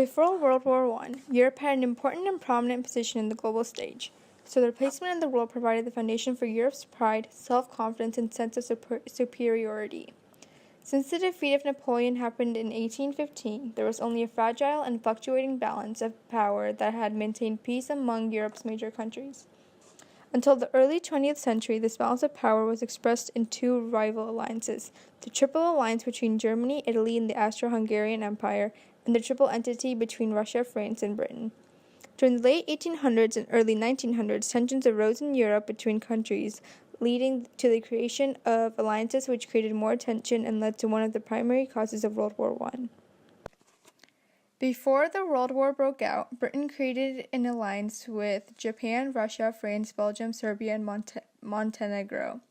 Before World War I, Europe had an important and prominent position in the global stage, so their placement in the world provided the foundation for Europe's pride, self-confidence, and sense of superiority. Since the defeat of Napoleon happened in 1815, there was only a fragile and fluctuating balance of power that had maintained peace among Europe's major countries. Until the early 20th century, this balance of power was expressed in two rival alliances: the Triple Alliance between Germany, Italy, and the Austro-Hungarian Empire, and the Triple Entity between Russia, France, and Britain. During the late 1800s and early 1900s, tensions arose in Europe between countries, leading to the creation of alliances which created more tension and led to one of the primary causes of World War I. Before the World War broke out, Britain created an alliance with Japan, Russia, France, Belgium, Serbia, and Montenegro.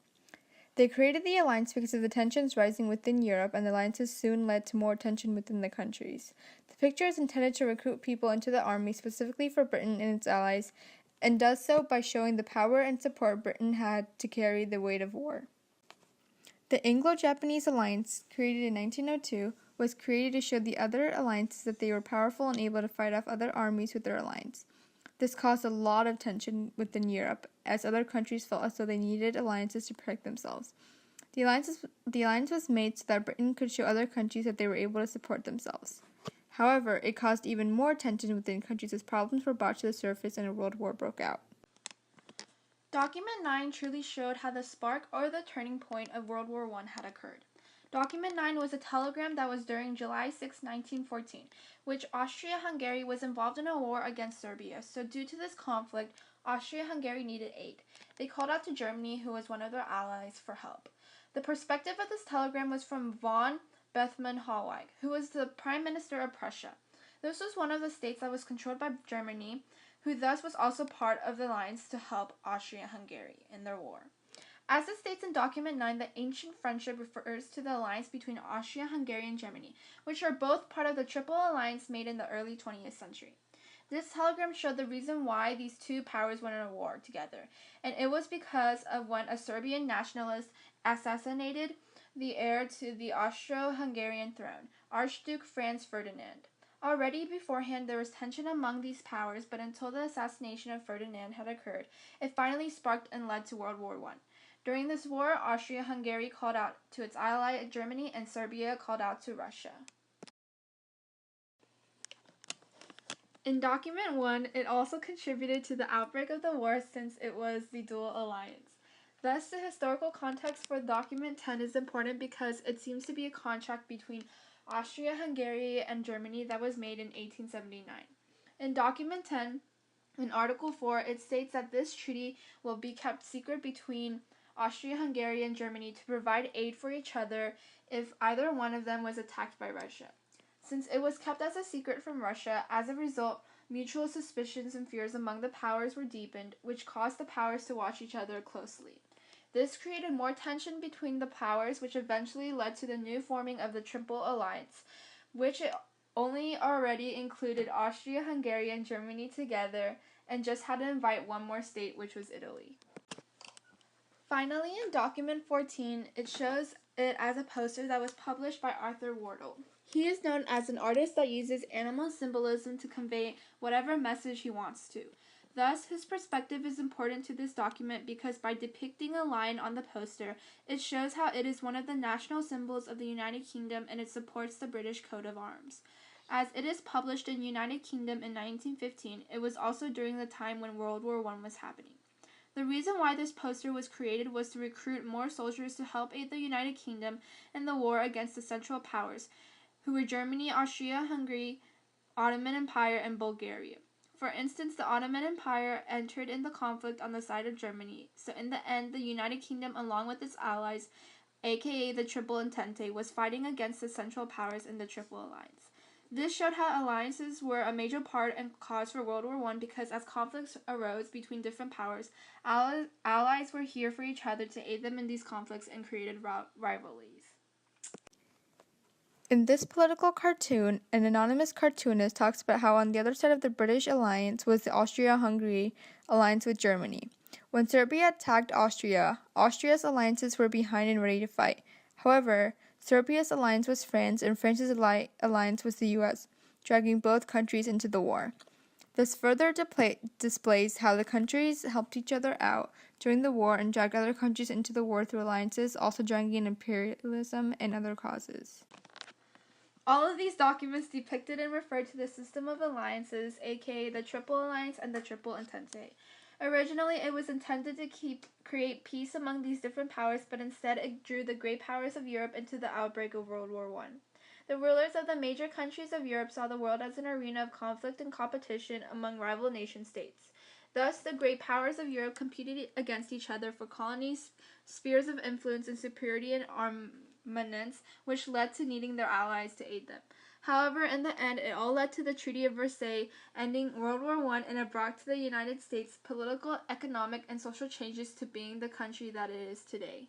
They created the alliance because of the tensions rising within Europe, and the alliances soon led to more tension within the countries. The picture is intended to recruit people into the army specifically for Britain and its allies, and does so by showing the power and support Britain had to carry the weight of war. The Anglo-Japanese Alliance, created in 1902, was created to show the other alliances that they were powerful and able to fight off other armies with their alliance. This caused a lot of tension within Europe, as other countries felt as though they needed alliances to protect themselves. The alliance was made so that Britain could show other countries that they were able to support themselves. However, it caused even more tension within countries as problems were brought to the surface and a world war broke out. Document 9 truly showed how the spark or the turning point of World War I had occurred. Document 9 was a telegram that was during July 6, 1914, which Austria-Hungary was involved in a war against Serbia, so due to this conflict, Austria-Hungary needed aid. They called out to Germany, who was one of their allies, for help. The perspective of this telegram was from von Bethmann-Hollweg, who was the Prime Minister of Prussia. This was one of the states that was controlled by Germany, who thus was also part of the alliance to help Austria-Hungary in their war. As it states in Document 9, the ancient friendship refers to the alliance between Austria-Hungary and Germany, which are both part of the Triple Alliance made in the early 20th century. This telegram showed the reason why these two powers went in a war together, and it was because of when a Serbian nationalist assassinated the heir to the Austro-Hungarian throne, Archduke Franz Ferdinand. Already beforehand there was tension among these powers, but until the assassination of Ferdinand had occurred, it finally sparked and led to World War I. During this war, Austria-Hungary called out to its ally Germany, and Serbia called out to Russia. In Document 1, it also contributed to the outbreak of the war since it was the dual alliance. Thus, the historical context for Document 10 is important because it seems to be a contract between Austria-Hungary and Germany that was made in 1879. In Document 10, in Article 4, it states that this treaty will be kept secret between Austria-Hungary and Germany to provide aid for each other if either one of them was attacked by Russia. Since it was kept as a secret from Russia, as a result, mutual suspicions and fears among the powers were deepened, which caused the powers to watch each other closely. This created more tension between the powers, which eventually led to the new forming of the Triple Alliance, which only already included Austria-Hungary and Germany together, and just had to invite one more state, which was Italy. Finally, in Document 14, it shows it as a poster that was published by Arthur Wardle. He is known as an artist that uses animal symbolism to convey whatever message he wants to. Thus, his perspective is important to this document because by depicting a lion on the poster, it shows how it is one of the national symbols of the United Kingdom and it supports the British coat of arms. As it is published in United Kingdom in 1915, it was also during the time when World War I was happening. The reason why this poster was created was to recruit more soldiers to help aid the United Kingdom in the war against the Central Powers, who were Germany, Austria-Hungary, Ottoman Empire, and Bulgaria. For instance, the Ottoman Empire entered in the conflict on the side of Germany, so in the end, the United Kingdom, along with its allies, aka the Triple Entente, was fighting against the Central Powers in the Triple Alliance. This showed how alliances were a major part and cause for World War I because as conflicts arose between different powers, allies were here for each other to aid them in these conflicts and created rivalries. In this political cartoon, an anonymous cartoonist talks about how on the other side of the British alliance was the Austria-Hungary alliance with Germany. When Serbia attacked Austria, Austria's alliances were behind and ready to fight. However, Serbia's alliance was France, and France's alliance was the U.S. dragging both countries into the war. This further displays how the countries helped each other out during the war and dragged other countries into the war through alliances, also dragging imperialism and other causes. All of these documents depicted and referred to the system of alliances, aka the Triple Alliance and the Triple Entente. Originally, it was intended to create peace among these different powers, but instead it drew the great powers of Europe into the outbreak of World War I. The rulers of the major countries of Europe saw the world as an arena of conflict and competition among rival nation-states. Thus, the great powers of Europe competed against each other for colonies, spheres of influence, and superiority in armaments, which led to needing their allies to aid them. However, in the end, it all led to the Treaty of Versailles, ending World War I, and it brought to the United States political, economic, and social changes to being the country that it is today.